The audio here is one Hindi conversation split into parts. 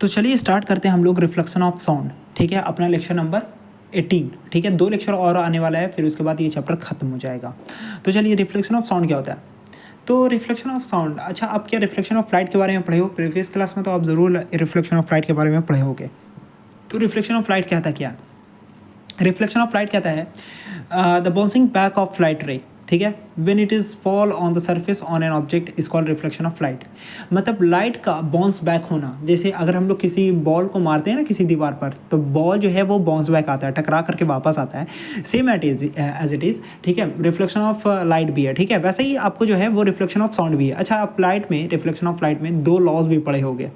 तो चलिए स्टार्ट करते हैं हम लोग रिफ्लेक्शन ऑफ साउंड। ठीक है, अपना लेक्चर नंबर 18। ठीक है, 2 लेक्चर और आने वाला है, फिर उसके बाद ये चैप्टर खत्म हो जाएगा। तो चलिए रिफ्लेक्शन ऑफ साउंड क्या होता है। तो रिफ्लेक्शन ऑफ साउंड, अच्छा आप क्या रिफ्लेक्शन ऑफ लाइट के बारे में पढ़े हो? प्रीवियस क्लास में तो आप ज़रूर रिफ्लेक्शन ऑफ लाइट के बारे में पढ़े होगे। तो रिफ्लेक्शन ऑफ लाइट कहता क्या? रिफ्लेक्शन ऑफ लाइट कहता है the bouncing back of light रे। ठीक है, when it is fall on the surface on an object is called reflection of light. मतलब लाइट का बाउंस बैक होना, जैसे अगर हम लोग किसी बॉल को मारते हैं ना किसी दीवार पर, तो बॉल जो है वो बाउंस बैक आता है, टकरा करके वापस आता है। Same as it is. ठीक है, रिफ्लेक्शन ऑफ लाइट भी है। ठीक है, वैसे ही आपको जो है वो रिफ्लेक्शन ऑफ साउंड भी है। अच्छा, आप लाइट में, रिफ्लेक्शन ऑफ लाइट में 2 लॉज भी पढ़े होंगे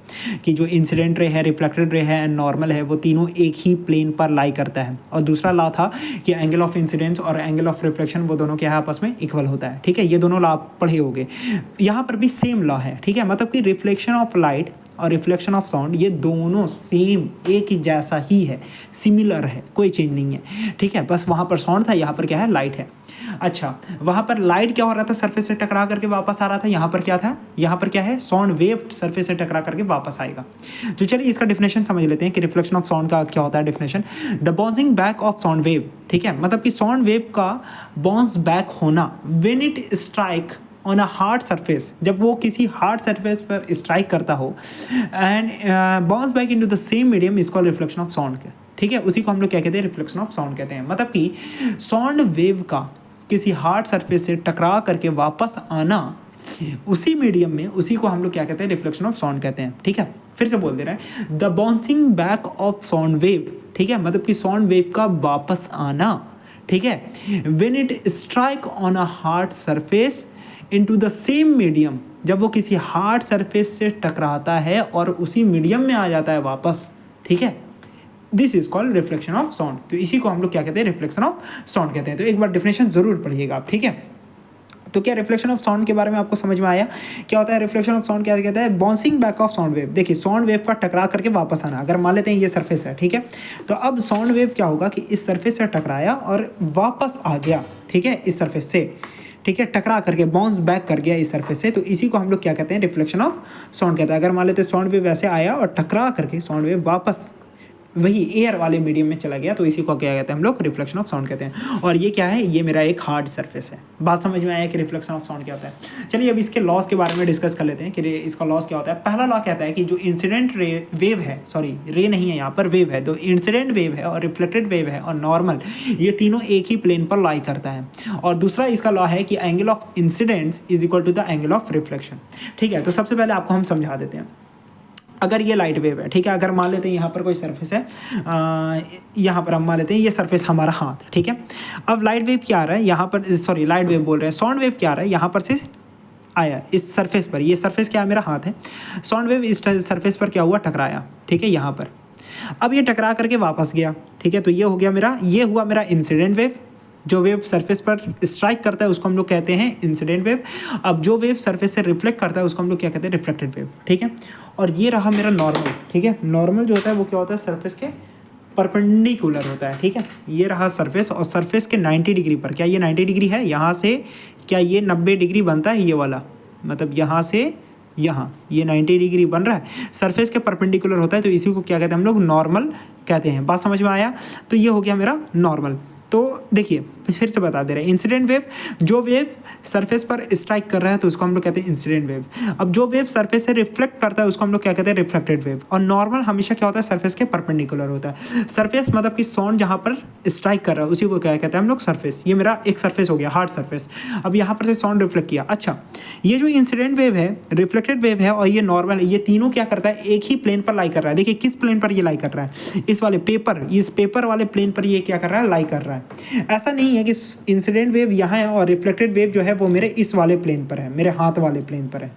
कि जो इंसिडेंट रे है, रिफ्लेक्टेड रे है एंड नॉर्मल है, वो तीनों एक ही प्लेन पर लाई करता है। और दूसरा लॉ था कि एंगल ऑफ इंसिडेंस और एंगल ऑफ रिफ्लेक्शन वो दोनों क्या है, आपस में इक्वल होता है। ठीक है, ये दोनों लॉ आप पढ़े होंगे। यहाँ पर भी सेम लॉ है। ठीक है, मतलब कि रिफ्लेक्शन ऑफ लाइट और रिफ्लेक्शन ऑफ साउंड ये दोनों सेम, एक ही जैसा ही है, सिमिलर है, कोई चेंज नहीं है। ठीक है, बस वहाँ पर साउंड था, यहाँ पर क्या है, लाइट है। अच्छा, वहाँ पर लाइट क्या हो रहा था, सरफेस से टकरा करके वापस आ रहा था। यहाँ पर क्या था, यहाँ पर क्या है, साउंड वेव सरफेस से टकरा करके वापस आएगा। तो चलिए इसका डिफिनेशन समझ लेते हैं कि रिफ्लेक्शन ऑफ साउंड का क्या होता है। Definition, the bouncing back of sound wave. ठीक है, मतलब कि साउंड वेव का बाउंस बैक होना when it strike on a hard surface, जब वो किसी हार्ड सरफेस पर स्ट्राइक करता हो and bounce back into the same medium is called reflection of sound. ठीक है, उसी को हम लोग क्या कहते हैं, रिफ्लेक्शन ऑफ साउंड कहते हैं। मतलब कि साउंड वेव का किसी हार्ड सरफेस से टकरा करके वापस आना उसी मीडियम में, उसी को हम लोग क्या कहते हैं, रिफ्लेक्शन ऑफ साउंड कहते हैं। ठीक है, फिर से बोल दे रहे हैं, the bouncing back of sound wave. ठीक है, मतलब कि साउंड वेव का वापस आना। ठीक है, when it strike on a hard surface into the same medium, जब वो किसी हार्ड सरफेस से टकराता है और उसी मीडियम में आ जाता है वापस। ठीक है, this is called reflection of sound. तो इसी को हम लोग क्या कहते हैं, रिफ्लेक्शन ऑफ साउंड कहते हैं। तो एक बार डेफिनेशन जरूर पढ़िएगा आप। ठीक है, तो क्या रिफ्लेक्शन ऑफ साउंड के बारे में आपको समझ में आया? क्या होता है रिफ्लेक्शन ऑफ साउंड, क्या कहता है, bouncing back of sound wave. देखिए, साउंड वेव का टकरा करके वापस आना। अगर मान लेते हैं ये सरफेस है, ठीक है, तो अब साउंड वेव क्या होगा कि इस सरफेस से टकराया और वापस आ गया। ठीक है, इस सरफेस से, ठीक है, टकरा करके बाउंस बैक कर गया इस सरफेस से, तो इसी को हम लोग क्या कहते हैं, रिफ्लेक्शन ऑफ साउंड कहते हैं। अगर मान लेते हैं साउंड वेव वैसे आया और टकरा करके साउंड वेव वापस वही एयर वाले मीडियम में चला गया, तो इसी को क्या कहते हैं हम लोग, रिफ्लेक्शन ऑफ साउंड कहते हैं। और ये क्या है, ये मेरा एक हार्ड सरफेस है। बात समझ में आया कि रिफ्लेक्शन ऑफ साउंड क्या होता है। चलिए अब इसके लॉस के बारे में डिस्कस कर लेते हैं कि इसका लॉस क्या होता है। पहला लॉ कहता है कि जो इंसिडेंट वेव है, सॉरी रे नहीं है यहाँ पर, वेव है, तो इंसिडेंट वेव है और रिफ्लेक्टेड वेव है और नॉर्मल, ये तीनों एक ही प्लेन पर लाई करता है। और दूसरा इसका लॉ है कि angle of incidence is equal to the angle of reflection. ठीक है, तो सबसे पहले आपको हम समझा देते हैं। अगर ये लाइट वेव है, ठीक है, अगर मान लेते हैं यहाँ पर कोई सरफेस है, यहाँ पर हम मान लेते हैं ये सरफेस हमारा हाथ। ठीक है, अब लाइट वेव क्या आ रहा है यहाँ पर, सॉरी लाइट वेव बोल रहे हैं, साउंड वेव क्या आ रहा है यहाँ पर से आया इस सरफेस पर। ये सरफेस क्या है, मेरा हाथ है। साउंड वेव इस सरफेस पर क्या हुआ, टकराया। ठीक है, यहाँ पर अब ये टकरा करके वापस गया। ठीक है, तो ये हो गया मेरा, ये हुआ मेरा इंसिडेंट वेव। जो वेव सरफेस पर स्ट्राइक करता है उसको हम लोग कहते हैं इंसिडेंट वेव। अब जो वेव सरफेस से रिफ्लेक्ट करता है उसको हम लोग क्या कहते हैं, रिफ्लेक्टेड वेव। ठीक है, और ये रहा मेरा नॉर्मल। ठीक है, नॉर्मल जो होता है वो क्या होता है, सरफेस के परपेंडिकुलर होता है। ठीक है, ये रहा सरफेस, और सरफेस के 90 डिग्री पर, क्या ये 90 डिग्री है यहाँ से, क्या ये 90 डिग्री बनता है, ये वाला मतलब यहाँ से यहाँ ये 90 डिग्री बन रहा है, सरफेस के परपेंडिकुलर होता है, तो इसी को क्या कहते हैं हम लोग, नॉर्मल कहते हैं। बात समझ में आया? तो ये हो गया मेरा नॉर्मल। तो देखिए फिर से बता दे रहे हैं, इंसिडेंट वेव, जो वेव सरफेस पर स्ट्राइक कर रहा है तो उसको हम लोग कहते हैं इंसिडेंट वेव। अब जो वेव सरफेस से रिफ्लेक्ट करता है उसको हम लोग क्या कहते हैं, रिफ्लेक्टेड वेव। और नॉर्मल हमेशा क्या होता है, सरफेस के परपेंडिकुलर होता है। सरफेस मतलब कि साउंड जहाँ पर स्ट्राइक कर रहा है उसी को क्या कहते हैं हम लोग, सरफेस। ये मेरा एक सरफेस हो गया, हार्ड सरफेस। अब यहाँ पर से साउंड रिफ्लेक्ट किया। अच्छा, ये जो इंसिडेंट वेव है, रिफ्लेक्टेड वेव है और ये नॉर्मल है, ये तीनों क्या करता है, एक ही प्लेन पर लाई कर रहा है। देखिए किस प्लेन पर ये लाई कर रहा है, इस वाले पेपर, इस पेपर वाले प्लेन पर ये क्या कर रहा है, लाई कर रहा है। ऐसा नहीं है कि इंसिडेंट वेव यहाँ है और रिफ्लेक्टेड वेव जो है वो मेरे इस वाले प्लेन पर है, मेरे हाथ वाले प्लेन पर है।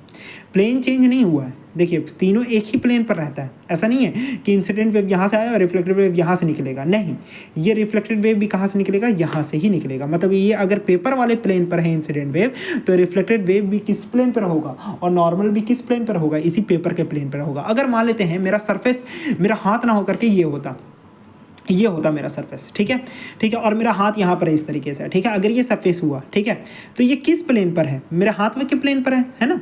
प्लेन चेंज नहीं हुआ है, देखिए तीनों एक ही प्लेन पर रहता है। ऐसा नहीं है कि इंसिडेंट वेव यहाँ से आया और रिफ्लेक्टेड वेव यहाँ से निकलेगा, नहीं, ये रिफ्लेक्टेड वेव भी कहाँ से निकलेगा, यहाँ से ही निकलेगा। मतलब ये अगर पेपर वाले प्लेन पर है इंसिडेंट वेव, तो रिफ्लेक्टेड वेव भी किस प्लेन पर होगा और नॉर्मल भी किस प्लेन पर होगा, इसी पेपर के प्लेन पर होगा। अगर मान लेते हैं मेरा सरफेस, मेरा हाथ ना होकर के ये होता, ये होता मेरा सरफेस। ठीक है, ठीक है, और मेरा हाथ यहाँ पर है इस तरीके से। ठीक है, अगर ये सरफेस हुआ, ठीक है, तो ये किस प्लेन पर है, मेरे हाथ के प्लेन पर है ना।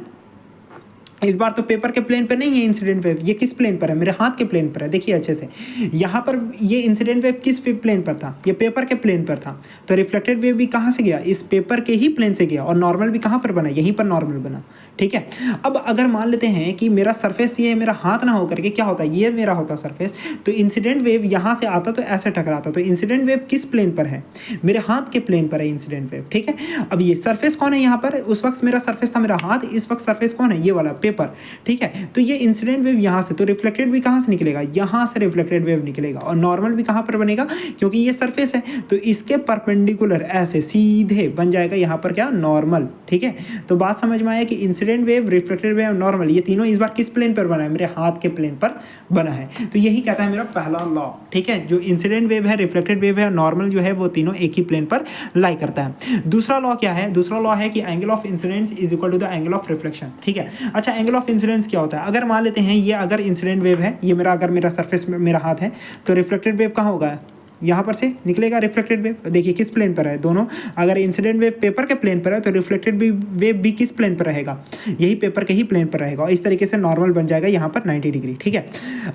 इस बार तो पेपर के प्लेन पे नहीं है इंसिडेंट वेव, ये किस प्लेन पर है, मेरे हाथ के प्लेन पर है। देखिए अच्छे से, यहाँ पर ये इंसिडेंट वेव किस प्लेन पर था, ये पेपर के प्लेन पर था। तो रिफ्लेक्टेड वेव भी कहाँ से गया, इस पेपर के ही प्लेन से गया, और नॉर्मल भी कहाँ पर बना, यहीं पर नॉर्मल बना। ठीक है, अब अगर मान लेते हैं कि मेरा सरफेस ये है, मेरा हाथ ना होकर के क्या होता है, ये मेरा होता सरफेस, तो इंसिडेंट वेव यहाँ से आता तो ऐसे टकराता। तो इंसिडेंट वेव किस प्लेन पर है, मेरे हाथ के प्लेन पर है इंसिडेंट वेव। ठीक है, अब ये सरफेस कौन है यहाँ पर, उस वक्त मेरा सरफेस था मेरा हाथ, इस वक्त सरफेस कौन है, ये वाला पेपर। ठीक है, तो ये इंसिडेंट वेव यहाँ से, तो रिफ्लेक्टेड भी कहाँ से निकलेगा, यहाँ से रिफ्लेक्टेड वेव निकलेगा, और नॉर्मल भी कहाँ पर बनेगा, क्योंकि ये सरफेस है तो इसके परपेंडिकुलर ऐसे सीधे बन जाएगा यहाँ पर क्या, नॉर्मल। ठीक है, तो बात समझ में आया कि incident wave, reflected wave, normal, ये तीनों इस बार किस प्लेन पर बना है, मेरे हाथ के प्लेन पर बना है। तो यही कहता है मेरा पहला लॉ। ठीक है, जो इंसिडेंट वेव है, रिफ्लेक्टेड वेव है, नॉर्मल जो है, वो तीनों एक ही प्लेन पर लाई करता है। दूसरा लॉ क्या है, दूसरा लॉ है कि angle of incidence is equal to the angle of reflection. ठीक है, अच्छा एंगल ऑफ इंसिडेंस क्या होता है, अगर मान लेते हैं ये अगर इंसिडेंट वेव है, ये मेरा अगर मेरा सरफेस में मेरा हाथ है, तो रिफ्लेक्टेड वेव कहाँ होगा, यहाँ पर से निकलेगा रिफ्लेक्टेड वेव। देखिए किस प्लेन पर है दोनों, अगर इंसिडेंट वेव पेपर के प्लेन पर है तो रिफ्लेक्टेड वेव भी किस प्लेन पर रहेगा, यही पेपर के ही प्लेन पर रहेगा, और इस तरीके से नॉर्मल बन जाएगा यहाँ पर 90 डिग्री। ठीक है,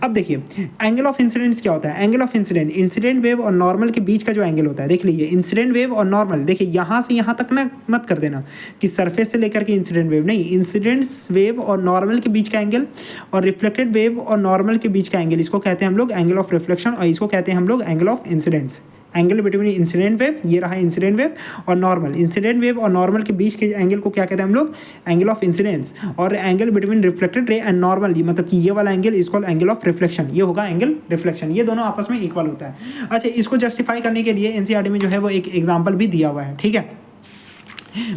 अब देखिए एंगल ऑफ इंसिडेंस क्या होता है, angle of incident, incident wave और नॉर्मल के बीच का जो एंगल होता है, देख लीजिए इंसिडेंट वेव और नॉर्मल, देखिए यहाँ से यहाँ तक ना मत कर देना कि सरफेस से लेकर के इंसिडेंट वेव, नहीं, इंसिडेंट वेव और नॉर्मल के बीच का एंगल और रिफ्लेक्टेड वेव और नॉर्मल के बीच का एंगल, इसको कहते हैं हम लोग एंगल ऑफ रिफ्लेक्शन, और इसको कहते हैं हम लोग angle of incidence. Angle between incident wave, ये रहा इंसिडेंट वेव और नॉर्मल, इंसिडेंट वेव और नॉर्मल के बीच के एंगल को क्या कहते हैं हम लोग, एंगल ऑफ इंसिडेंस। और angle between reflected ray and normal, मतलब कि ये वाला एंगल इसको एंगल ऑफ रिफ्लेक्शन, ये होगा एंगल रिफ्लेक्शन। ये दोनों आपस में इक्वल होता है। अच्छा, इसको जस्टिफाई करने के लिए एनसीईआरटी में जो है वो एक एग्जाम्पल भी दिया हुआ है। ठीक है,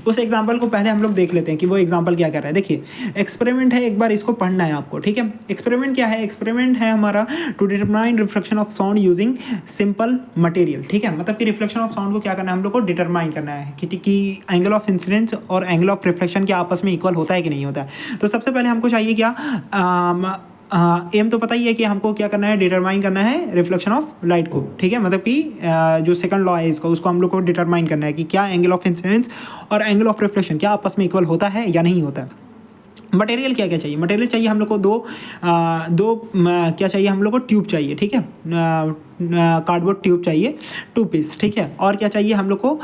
उस एग्जाम्पल को पहले हम लोग देख लेते हैं कि वो एग्जाम्पल क्या कर रहा है। देखिए एक्सपेरिमेंट है, एक बार इसको पढ़ना है आपको। ठीक है, एक्सपेरिमेंट क्या है, एक्सपेरिमेंट है हमारा to determine reflection of sound using simple material. ठीक है, मतलब कि रिफ्लेक्शन ऑफ साउंड को क्या करना है हम लोग को, डिटरमाइन करना है कि एंगल ऑफ इंसिडेंस और एंगल ऑफ रिफ्लेक्शन के आपस में इक्वल होता है कि नहीं होता है। तो सबसे पहले हमको चाहिए क्या, एम तो पता ही है कि हमको क्या करना है, डिटरमाइन करना है रिफ्लेक्शन ऑफ लाइट को। ठीक है, मतलब कि जो सेकंड लॉ है इसका, उसको हम लोग को डिटरमाइन करना है कि क्या एंगल ऑफ इंसिडेंस और एंगल ऑफ रिफ्लेक्शन क्या आपस में इक्वल होता है या नहीं होता है। मटेरियल क्या क्या चाहिए, मटेरियल चाहिए हम लोग को दो क्या चाहिए हम लोग को, ट्यूब चाहिए। ठीक है, कार्डबोर्ड ट्यूब चाहिए 2 पीस। ठीक है, और क्या चाहिए हम लोग को,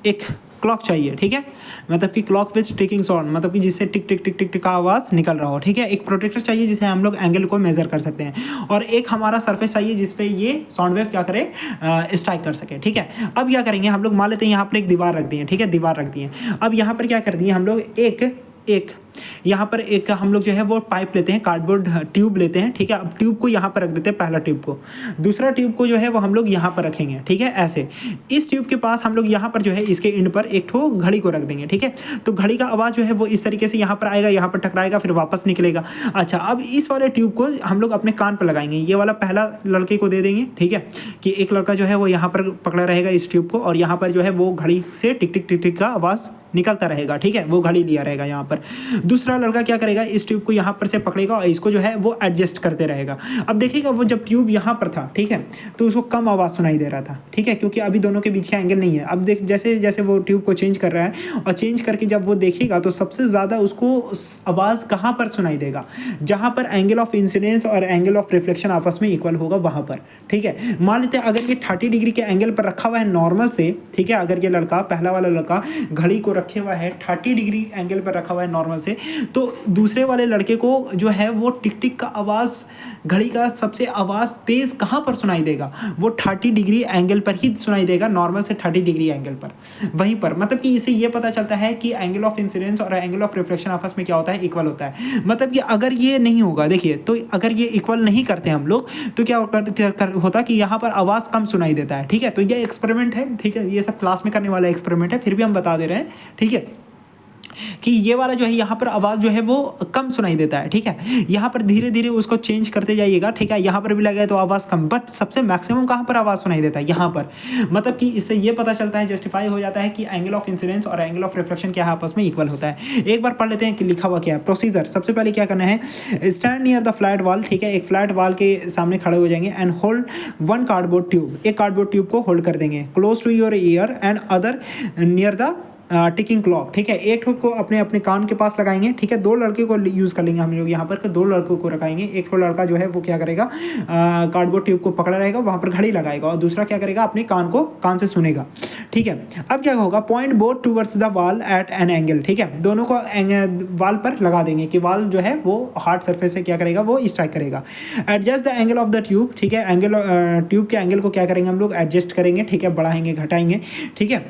एक क्लॉक चाहिए। ठीक है, मतलब कि क्लॉक विथ टिकिंग साउंड, मतलब कि जिससे टिक टिक टिक टिक टिक का आवाज़ निकल रहा हो। ठीक है, एक प्रोटेक्टर चाहिए जिससे हम लोग एंगल को मेजर कर सकते हैं, और एक हमारा सरफेस चाहिए जिसपे ये साउंड वेव क्या करे, स्ट्राइक कर सके। ठीक है, अब क्या करेंगे हम लोग, मान लेते हैं यहाँ पर एक दीवार रख दी है। ठीक है, दीवार रख दी है। अब यहाँ पर क्या कर दिए हम लोग, एक यहाँ पर एक हम लोग जो है वो पाइप लेते हैं, कार्डबोर्ड ट्यूब लेते हैं। ठीक है, अब ट्यूब को यहाँ पर रख देते हैं, पहला ट्यूब को, दूसरा ट्यूब को जो है वो हम लोग यहाँ पर रखेंगे। ठीक है, ऐसे इस ट्यूब के पास हम लोग यहाँ पर जो है इसके एंड पर एक ठो घड़ी को रख देंगे। ठीक है, तो घड़ी का आवाज़ जो है वो इस तरीके से यहाँ पर आएगा, यहाँ पर टकराएगा, फिर वापस निकलेगा। अच्छा, अब इस वाले ट्यूब को हम लोग अपने कान पर लगाएंगे, ये वाला पहला लड़के को दे देंगे। ठीक है, कि एक लड़का जो है वो यहाँ पर पकड़ा रहेगा इस ट्यूब को, और यहाँ पर जो है वो घड़ी से टिक टिक टिक टिक का आवाज़ निकलता रहेगा। ठीक है, वो घड़ी लिया रहेगा यहाँ पर। दूसरा लड़का क्या करेगा, इस ट्यूब को यहाँ पर से पकड़ेगा और इसको जो है वो एडजस्ट करते रहेगा। अब देखिएगा वो जब ट्यूब यहाँ पर था, ठीक है, तो उसको कम आवाज़ सुनाई दे रहा था। ठीक है, क्योंकि अभी दोनों के बीच का एंगल नहीं है। अब देख जैसे जैसे वो ट्यूब को चेंज कर रहा है, और चेंज करके जब वो देखेगा तो सबसे ज़्यादा उसको आवाज़ कहाँ पर सुनाई देगा, जहाँ पर एंगल ऑफ इंसिडेंस और एंगल ऑफ रिफ्लेक्शन आपस में इक्वल होगा वहाँ पर। ठीक है, मान लेते हैं अगर ये 30 डिग्री के एंगल पर रखा हुआ है नॉर्मल से। ठीक है, अगर ये लड़का, पहला वाला लड़का घड़ी को रखे हुआ है 30 डिग्री एंगल पर रखा हुआ है नॉर्मल से, तो दूसरे वाले लड़के को जो है वो टिक टिक का आवाज़, घड़ी का सबसे आवाज़ तेज़ कहाँ पर सुनाई देगा, वो 30 डिग्री एंगल पर ही सुनाई देगा, नॉर्मल से 30 डिग्री एंगल पर, वहीं पर। मतलब कि इससे ये पता चलता है कि एंगल ऑफ इंसिडेंस और एंगल ऑफ रिफ्लेक्शन आपस में क्या होता है, इक्वल होता है। मतलब कि अगर ये नहीं होगा, देखिए, तो अगर ये इक्वल नहीं करते हम लोग, तो क्या होता कि यहाँ पर आवाज़ कम सुनाई देता है। ठीक है, तो ये एक्सपेरिमेंट है। ठीक है, ये सब क्लास में करने वाला एक्सपेरिमेंट है, फिर भी हम बता दे रहे हैं। ठीक है, कि ये वाला जो है यहाँ पर आवाज़ जो है वो कम सुनाई देता है। ठीक है, यहाँ पर धीरे धीरे उसको चेंज करते जाइएगा। ठीक है, यहाँ पर भी लगा है तो आवाज़ कम, बट सबसे मैक्सिमम कहाँ पर आवाज़ सुनाई देता है, यहाँ पर। मतलब कि इससे ये पता चलता है, जस्टिफाई हो जाता है कि एंगल ऑफ इंसिडेंस और एंगल ऑफ रिफ्लेक्शन क्या है, आपस में इक्वल होता है। एक बार पढ़ लेते हैं कि लिखा हुआ क्या है। प्रोसीजर, सबसे पहले क्या करना है, stand near the flat wall. ठीक है, एक फ्लैट वॉल के सामने खड़े हो जाएंगे, एंड होल्ड 1 कार्डबोर्ड ट्यूब, एक कार्डबोर्ड ट्यूब को होल्ड कर देंगे, close to your ear and other near the ticking clock, ठीक है। एक ठो को अपने अपने कान के पास लगाएंगे, ठीक है। दो लड़के को यूज़ कर लेंगे हम लोग यहाँ पर, कि दो लड़कों को रखाएंगे। एक ठो लड़का जो है वो क्या करेगा, कार्डबोर्ड ट्यूब को पकड़ा रहेगा, वहाँ पर घड़ी लगाएगा, और दूसरा क्या करेगा, अपने कान से सुनेगा, ठीक है। अब क्या होगा, point both towards the wall at an angle, ठीक है। दोनों को वॉल पर लगा देंगे कि वॉल जो है वो हार्ड सरफेस से क्या करेगा, वो स्ट्राइक करेगा। Adjust the angle of the tube, ठीक है। एंगल ट्यूब के एंगल को क्या करेंगे हम लोग, एडजस्ट करेंगे, ठीक है, बढ़ाएंगे घटाएंगे, ठीक है।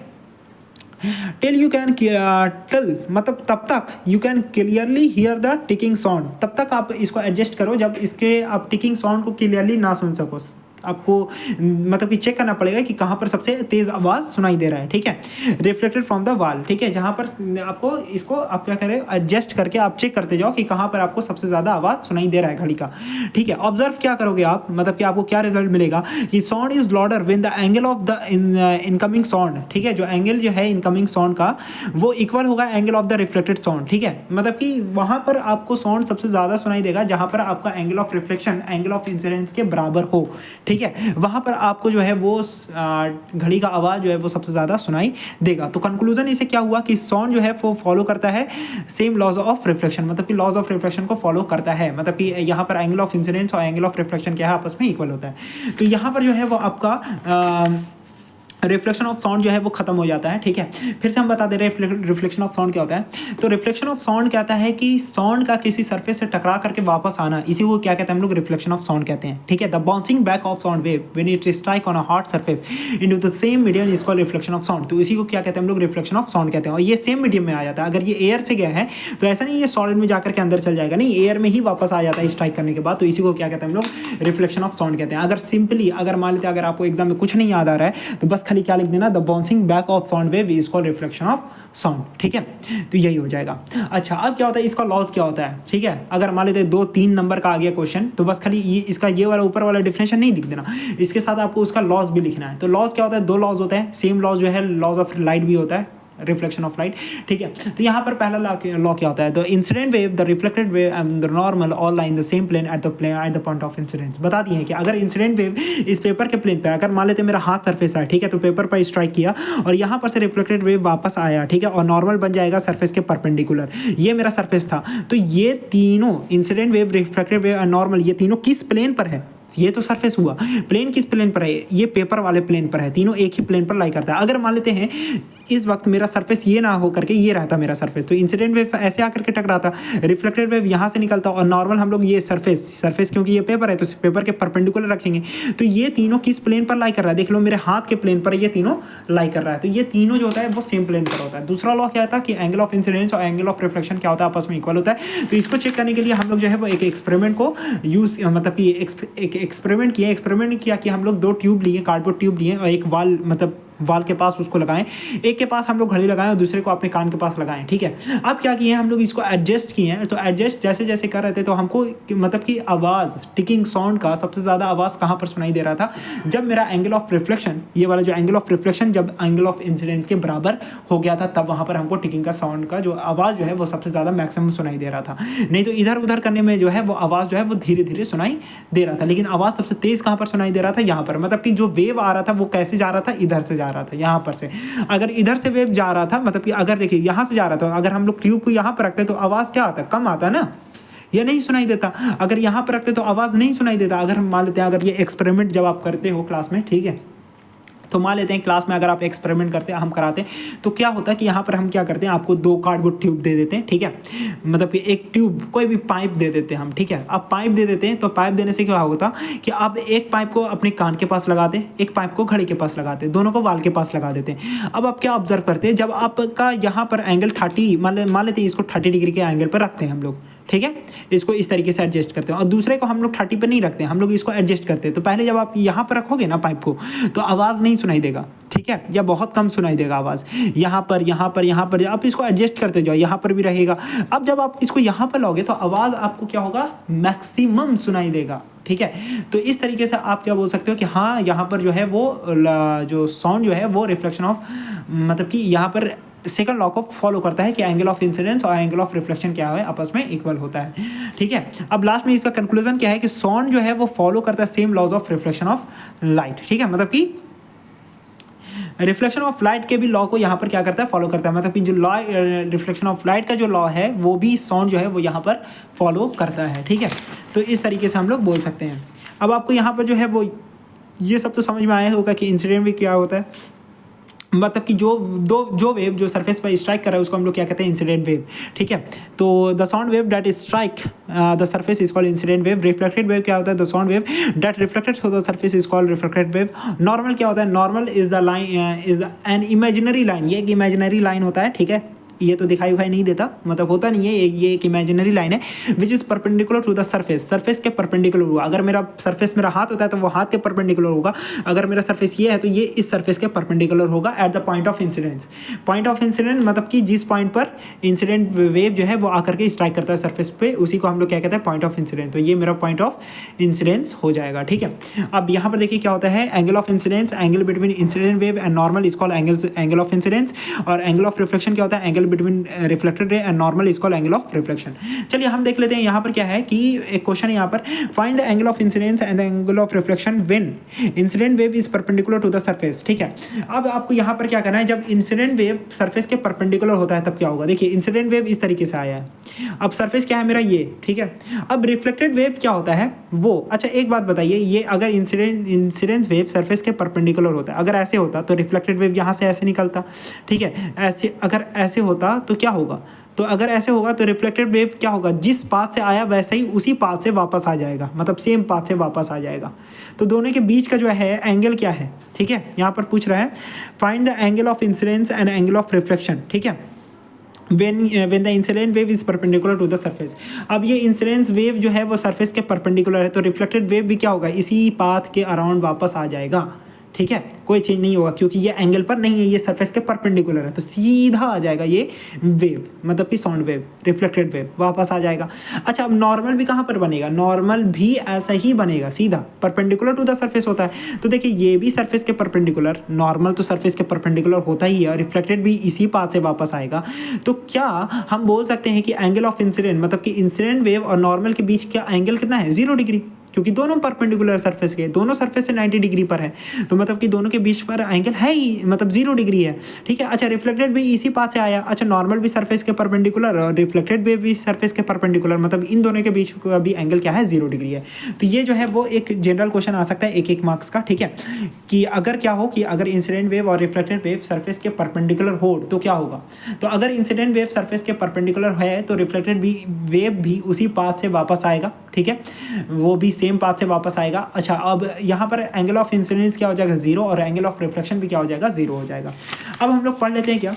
टिल यू कैन टिल मतलब तब तक you can clearly here the ticking sound, तब तक आप इसको एडजस्ट करो जब इसके आप टिकिंग साउंड को क्लियरली ना सुन सको। आपको मतलब कि चेक करना पड़ेगा कि कहाँ पर सबसे तेज़ आवाज़ सुनाई दे रहा है, ठीक है। रिफ्लेक्टेड फ्रॉम द वॉल, ठीक है, जहाँ पर आपको इसको आप क्या करें, एडजस्ट करके आप चेक करते जाओ कि कहाँ पर आपको सबसे ज़्यादा आवाज़ सुनाई दे रहा है घड़ी का, ठीक है। ऑब्जर्व क्या करोगे आप, मतलब कि आपको क्या रिजल्ट मिलेगा कि sound is Lauder when the angle of the incoming sound, ठीक है, जो एंगल जो है इनकमिंग साउंड का वो इक्वल होगा angle of the reflected sound, ठीक है। मतलब कि वहाँ पर आपको साउंड सबसे ज़्यादा सुनाई देगा जहाँ पर आपका angle of reflection angle of incidence के बराबर हो, ठीक है। वहाँ पर आपको जो है वो घड़ी का आवाज़ जो है वो सबसे ज़्यादा सुनाई देगा। तो कंक्लूजन इसे क्या हुआ कि साउंड जो है वो फॉलो करता है सेम लॉज ऑफ रिफ्लेक्शन, मतलब कि लॉज ऑफ रिफ्लेक्शन को फॉलो करता है, मतलब कि यहाँ पर एंगल ऑफ इंसिडेंस और एंगल ऑफ रिफ्लेक्शन क्या है, आपस में इक्वल होता है। तो यहाँ पर जो है वो आपका रिफ्लेक्शन ऑफ साउंड जो है वो खत्म हो जाता है, ठीक है। फिर से हम बता दे रहे हैं रिफ्लेक्शन ऑफ साउंड क्या होता है। तो रिफ्लेक्शन ऑफ साउंड कहता है कि साउंड का किसी सरफेस से टकरा करके वापस आना, इसी को क्या कहते हैं हम लोग, रिफ्लेक्शन ऑफ साउंड कहते हैं, ठीक है। The bouncing back of sound wave when it strike on a hard surface into the same medium is called reflection of sound. तो इसी को क्या कहते हैं हम लोग, रिफ्लेक्शन ऑफ साउंड कहते हैं। और ये सेम मीडियम में आ जाता है। अगर ये एयर से गया है तो ऐसा नहीं ये सॉलिड में जाकर के अंदर चल जाएगा, नहीं, एयर में ही वापस आ जाता है स्ट्राइक करने के बाद। तो इसी को क्या कहते हैं हम लोग, रिफ्लेक्शन ऑफ साउंड कहते हैं। अगर सिंपली अगर मान लेते हैं अगर आपको एग्जाम में कुछ नहीं याद आ रहा है तो बस खाली क्या लिख देना, the bouncing back of sound wave is called reflection of sound, ठीक है। तो यही हो जाएगा। अच्छा, अब क्या होता है, इसका लॉस क्या होता है, ठीक है। अगर मान लेते 2-3 नंबर का आ गया क्वेश्चन तो बस खाली ये इसका ये वाला ऊपर वाला डिफिनेशन नहीं लिख देना, इसके साथ आपको उसका लॉस भी लिखना है। तो लॉस क्या होता है, 2 लॉस होते हैं। सेम लॉस जो है लॉस ऑफ लाइट भी होता है, रिफ्लेक्शन ऑफ लाइट, ठीक है। तो यहाँ पर पहला लॉ क्या होता है, the incident wave, the reflected wave and the normal all lie in the same plane at the point of incidence. बता दिए हैं कि अगर इंसिडेंट वेव इस पेपर के प्लेन पे, अगर मान लेते मेरा हाथ सरफेस है, ठीक है, तो पेपर पर स्ट्राइक किया और यहाँ पर से रिफ्लेक्टेड वेव वापस आया, ठीक है, और नॉर्मल बन जाएगा सरफेस के परपेंडिकुलर। ये मेरा सरफेस था, तो ये तीनों इंसिडेंट वेव, रिफ्लेक्टेड वेव और नॉर्मल, ये तीनों किस प्लेन पर है, ये तो सरफेस हुआ। प्लेन किस प्लेन पर है, ये पेपर वाले प्लेन पर है। तीनों एक ही प्लेन पर लाई करता है। अगर मान लेते हैं इस वक्त मेरा सरफेस ये ना हो करके ये रहता मेरा सरफेस, तो इंसिडेंट वेव ऐसे आकर के टकराता, रिफ्लेक्टेड वेव यहाँ से निकलता, और नॉर्मल हम लोग ये सरफेस क्योंकि ये पेपर है तो पेपर के परपेंडिकुलर रखेंगे। तो ये तीनों किस प्लेन पर लाई कर रहा है, देख लो मेरे हाथ के प्लेन पर ये तीनों लाई कर रहा है। तो ये तीनों जो होता है वो सेम प्लेन पर होता है। दूसरा लॉ क्या था कि एंगल ऑफ इंसिडेंस और एंगल ऑफ रिफ्लेक्शन क्या होता है, आपस में इक्वल होता है। तो इसको चेक करने के लिए हम लोग जो है वो एक एक्सपेरिमेंट को यूज, मतलब कि एक एक्सपेरिमेंट किया कि हम लोग 2 ट्यूब लिए, कार्डबोर्ड ट्यूब लिए, और एक वाल मतलब वाल के पास उसको लगाएं, एक के पास हम लोग घड़ी लगाएं और दूसरे को अपने कान के पास लगाएं, ठीक है। अब क्या किए हम लोग, इसको एडजस्ट किए हैं। तो एडजस्ट जैसे जैसे कर रहे थे तो हमको मतलब कि आवाज़, टिकिंग साउंड का सबसे ज़्यादा आवाज़ कहाँ पर सुनाई दे रहा था, जब मेरा एंगल ऑफ रिफ्लेक्शन, ये वाला जो एंगल ऑफ रिफ्लेक्शन जब एंगल ऑफ इंसिडेंस के बराबर हो गया था, तब वहाँ पर हमको टिकिंग का साउंड का जो आवाज़ जो है वो सबसे ज़्यादा मैक्सिमम सुनाई दे रहा था। नहीं तो इधर उधर करने में जो है वो आवाज़ जो है वो धीरे धीरे सुनाई दे रहा था। लेकिन आवाज़ सबसे तेज़ कहाँ पर सुनाई दे रहा था, यहाँ पर। मतलब कि जो वेव आ रहा था वो कैसे जा रहा था, इधर से जा रहा था, यहाँ पर से। अगर इधर से वेव जा रहा था, मतलब कि अगर देखिए यहाँ से जा रहा था, अगर हम लोग ट्यूब को यहाँ पर रखते तो आवाज़ क्या आता, कम आता ना, ये नहीं सुनाई देता। अगर यहाँ पर रखते तो आवाज़ नहीं सुनाई देता। अगर हम मान लेते हैं अगर ये एक्सपेरिमेंट जब आप करते हो क्लास में, ठीक है, तो मान लेते हैं क्लास में अगर आप एक्सपेरिमेंट करते हैं, हम कराते हैं, तो क्या होता है कि यहाँ पर हम क्या करते हैं, आपको 2 कार्डबोर्ड ट्यूब दे देते हैं, ठीक है, मतलब कि एक ट्यूब कोई भी पाइप दे देते हैं हम, ठीक है। अब पाइप दे देते हैं तो पाइप देने से क्या होता कि आप एक पाइप को अपने कान के पास लगाते, एक पाइप को घड़ी के पास लगाते, दोनों को वाल के पास लगा देते हैं। अब आप क्या ऑब्जर्व करते हैं, जब आपका यहाँ पर एंगल 30, मान लेते हैं इसको 30 डिग्री के एंगल पर रखते हैं हम लोग, ठीक है, इसको इस तरीके से एडजस्ट करते हैं, और दूसरे को हम लोग 30 पर नहीं रखते हैं, हम लोग इसको एडजस्ट करते हैं। तो पहले जब आप यहाँ पर रखोगे ना पाइप को, तो आवाज़ नहीं सुनाई देगा, ठीक है, या बहुत कम सुनाई देगा आवाज़। यहाँ पर आप इसको एडजस्ट करते जाओ, यहाँ पर भी रहेगा। अब जब आप इसको यहाँ पर लाओगे तो आवाज़ आपको क्या होगा, मैक्सिमम सुनाई देगा, ठीक है। तो इस तरीके से आप क्या बोल सकते हो कि हाँ, यहाँ पर जो है वो जो साउंड जो है वो रिफ्लेक्शन ऑफ, मतलब कि यहाँ पर सेकंड लॉ को फॉलो करता है कि एंगल ऑफ इंसिडेंस और एंगल ऑफ रिफ्लेक्शन क्या है, आपस में इक्वल होता है, ठीक है। अब लास्ट में इसका कंक्लूजन क्या है कि साउंड जो है वो फॉलो करता है same laws of reflection of light, ठीक है। मतलब कि रिफ्लेक्शन ऑफ लाइट के भी लॉ को यहाँ पर क्या करता है, फॉलो करता है। मतलब कि जो लॉ रिफ्लेक्शन ऑफ लाइट का जो लॉ है वो भी साउंड जो है वो यहाँ पर फॉलो करता है, ठीक है। तो इस तरीके से हम लोग बोल सकते हैं। अब आपको यहाँ पर जो है वो ये सब तो समझ में आया होगा कि इंसिडेंट वेव क्या होता है। मतलब कि जो वेव जो सरफेस पर स्ट्राइक कर रहा है उसको हम लोग क्या कहते हैं, इंसिडेंट वेव, ठीक है। तो the sound wave that strike the surface is called incident wave. Reflected wave क्या होता है, the sound wave that reflected through the surface is called reflected wave. Normal क्या होता है, normal is the line is an imaginary line, ये एक इमेजिनरी लाइन होता है, ठीक है। ये तो दिखाई उखाई नहीं देता, मतलब होता नहीं है, ये एक इमेजिनरी लाइन है which is perpendicular to the surface, surface के परपेंडिकुलर होगा। अगर मेरा सरफेस मेरा हाथ होता है तो वो हाथ के परपेंडिकुलर होगा, अगर मेरा सरफेस ये है तो ये इस सरफेस के परपेंडिकुलर होगा eight the point of incidence. Point of incident मतलब कि जिस पॉइंट पर इंसिडेंट वेव जो है वो आकर के स्ट्राइक करता है सरफेस पे, उसी को हम लोग क्या कहते हैं, पॉइंट ऑफ इंसिडेंस। तो ये मेरा पॉइंट ऑफ इंसिडेंस हो जाएगा, ठीक है। अब यहाँ पर देखिए क्या होता है, angle of incidence, angle between incident wave and normal is called angle of incidence. और एंगल ऑफ रिफ्लेक्शन क्या होता है, angle between reflected ray and normal is called angle of reflection. चलिए हम देख लेते हैं यहाँ पर क्या है कि एक क्वेश्चन है यहाँ पर, find the angle of incidence and the angle of reflection when incident wave is perpendicular to the surface, ठीक है। अब आपको यहाँ पर क्या करना है, जब इंसिडेंट वेव सरफेस के परपेंडिकुलर होता है तब क्या होगा। देखिए इंसिडेंट वेव इस तरीके से आया है, अब सरफेस क्या है मेरा ये, ठीक है। अब रिफ्लेक्टेड वेव क्या होता है वो, अच्छा एक बात बताइए, ये अगर इंसिडेंट वेव सरफेस के परपेंडिकुलर होता है, अगर ऐसे होता तो रिफ्लेक्टेड वेव यहाँ से ऐसे निकलता, ठीक है। ऐसे अगर ऐसे होता तो क्या होगा, तो अगर ऐसे होगा तो रिफ्लेक्टेड वेव क्या होगा, जिस पाथ से आया वैसे ही उसी पाथ से वापस आ जाएगा, मतलब सेम पाथ से वापस आ जाएगा। तो दोनों के बीच का जो है एंगल क्या है, ठीक है। यहाँ पर पूछ रहा है find the angle of incidence and angle of reflection, ठीक है, when the incident wave is perpendicular to the surface। अब ये इंसिडेंस वेव जो है वो सरफेस के परपेंडिकुलर है, तो रिफ्लेक्टेड वेव भी क्या होगा, इसी पाथ के अराउंड वापस आ जाएगा, ठीक है। कोई चेंज नहीं होगा क्योंकि ये एंगल पर नहीं है, ये सरफेस के परपेंडिकुलर है, तो सीधा आ जाएगा ये वेव, मतलब कि साउंड वेव, रिफ्लेक्टेड वेव वापस आ जाएगा। अच्छा अब नॉर्मल भी कहाँ पर बनेगा, नॉर्मल भी ऐसा ही बनेगा, सीधा परपेंडिकुलर टू द सरफेस होता है। तो देखिए ये भी सरफेस के परपेंडिकुलर, नॉर्मल तो सरफेस के परपेंडिकुलर होता ही है, और रिफ्लेक्टेड भी इसी पाथ से वापस आएगा। तो क्या हम बोल सकते हैं कि एंगल ऑफ इंसिडेंट, मतलब कि इंसिडेंट वेव और नॉर्मल के बीच का एंगल कितना है, 0 डिग्री, क्योंकि दोनों परपेंडिकुलर सरफेस के, दोनों सरफेस से 90 डिग्री पर है, तो मतलब कि दोनों के बीच पर एंगल है ही, मतलब 0 डिग्री है, ठीक है। अच्छा रिफ्लेक्टेड भी इसी पाथ से आया, अच्छा नॉर्मल भी सरफेस के परपेंडिकुलर और रिफ्लेक्टेड वेव भी सरफेस के परपेंडिकुलर, मतलब इन दोनों के बीच का भी एंगल क्या है, 0 डिग्री है। तो ये जो है वो एक जनरल क्वेश्चन आ सकता है 1-1 मार्क्स का, ठीक है, कि अगर क्या हो कि अगर इंसिडेंट वेव और रिफ्लेक्टेड वेव सरफेस के परपेंडिकुलर हो तो क्या होगा। तो अगर इंसिडेंट वेव सरफेस के परपेंडिकुलर है तो रिफ्लेक्टेड भी वेव भी उसी पाथ से वापस आएगा, ठीक है, वो भी सेम पाथ से वापस आएगा। अच्छा अब यहाँ पर एंगल ऑफ इंसिडेंस क्या हो जाएगा, 0, और एंगल ऑफ रिफ्लेक्शन भी क्या हो जाएगा, 0 हो जाएगा। अब हम लोग पढ़ लेते हैं क्या,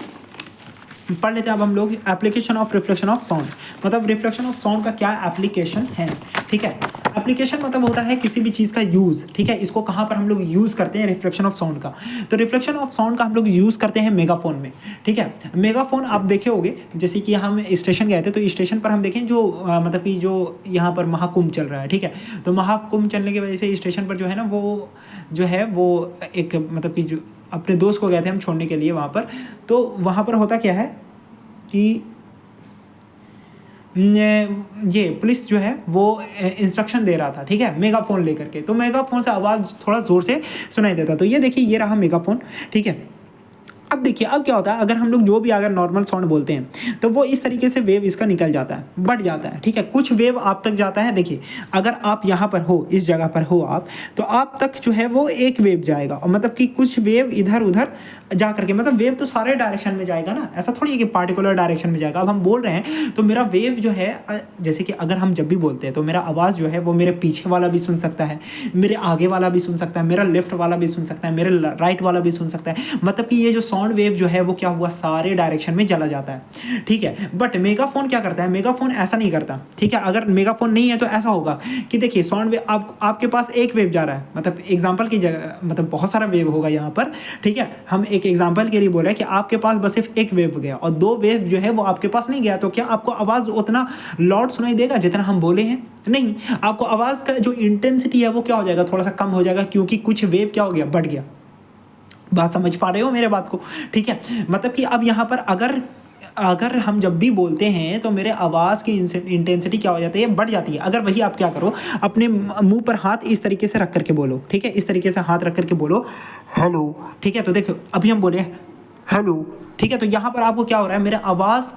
पढ़ लेते हैं अब हम लोग application of reflection of sound, मतलब रिफ्लेक्शन ऑफ साउंड का क्या एप्लीकेशन है, ठीक है। एप्लीकेशन मतलब होता है किसी भी चीज़ का यूज़, ठीक है। इसको कहाँ पर हम लोग यूज़ करते हैं, रिफ्लेक्शन ऑफ साउंड का। तो रिफ्लेक्शन ऑफ साउंड का हम लोग यूज़ करते हैं मेगाफोन में, ठीक है। मेगाफोन आप देखे होंगे, जैसे कि हम स्टेशन गए थे तो स्टेशन पर हम देखें जो मतलब कि जो यहाँ पर महाकुंभ चल रहा है, ठीक है। तो महाकुंभ चलने की वजह से स्टेशन पर जो है ना वो जो है वो एक मतलब कि जो अपने दोस्त को गए थे हम छोड़ने के लिए वहाँ पर, तो वहाँ पर होता क्या है कि ये पुलिस जो है वो इंस्ट्रक्शन दे रहा था, ठीक है, मेगाफोन लेकर के। तो मेगाफोन से आवाज़ थोड़ा ज़ोर से सुनाई देता, तो ये देखिए ये रहा मेगाफोन, ठीक है। अब देखिए अब क्या होता है, अगर हम लोग जो भी अगर नॉर्मल साउंड बोलते हैं तो वो इस तरीके से वेव इसका निकल जाता है, बढ़ जाता है, ठीक है। कुछ वेव आप तक जाता है, देखिए अगर आप यहाँ पर हो, इस जगह पर हो आप, तो आप तक जो है वो एक वेव जाएगा, और मतलब कि कुछ वेव इधर उधर जा करके, मतलब वेव तो सारे डायरेक्शन में जाएगा ना, ऐसा थोड़ी है कि पार्टिकुलर डायरेक्शन में जाएगा। अब हम बोल रहे हैं तो मेरा वेव जो है जैसे कि अगर हम जब भी बोलते हैं तो मेरा आवाज़ जो है वो मेरे पीछे वाला भी सुन सकता है, मेरे आगे वाला भी सुन सकता है, मेरा लेफ्ट वाला भी सुन सकता है, मेरे राइट वाला भी सुन सकता है, मतलब कि ये जो साउंड वेव जो है वो क्या हुआ, सारे डायरेक्शन में चला जाता है, ठीक है। बट मेगाफोन क्या करता है, मेगाफोन ऐसा नहीं करता, ठीक है। अगर मेगाफोन नहीं है तो ऐसा होगा कि देखिए साउंड वेव आपके पास एक वेव जा रहा है, मतलब एग्जांपल की जगह, मतलब बहुत सारा वेव होगा यहाँ पर, ठीक है। हम एक एग्जांपल के लिए बोल रहे हैं कि आपके पास बस सिर्फ एक वेव गया और 2 वेव जो है वो आपके पास नहीं गया, तो क्या आपको आवाज़ उतना लाउड सुनाई देगा जितना हम बोले हैं, नहीं। आपको आवाज़ का जो इंटेंसिटी है वो क्या हो जाएगा, थोड़ा सा कम हो जाएगा, क्योंकि कुछ वेव क्या हो गया, बढ़ गया। बात समझ पा रहे हो मेरे बात को, ठीक है। मतलब कि अब यहाँ पर अगर अगर हम जब भी बोलते हैं तो मेरे आवाज़ की इंटेंसिटी क्या हो जाती है, बढ़ जाती है। अगर वही आप क्या करो, अपने मुंह पर हाथ इस तरीके से रख करके बोलो, ठीक है, इस तरीके से हाथ रख करके बोलो हेलो, ठीक है। तो देखो अभी हम बोले हेलो, ठीक है, तो यहाँ पर आपको क्या हो रहा है, मेरा आवाज़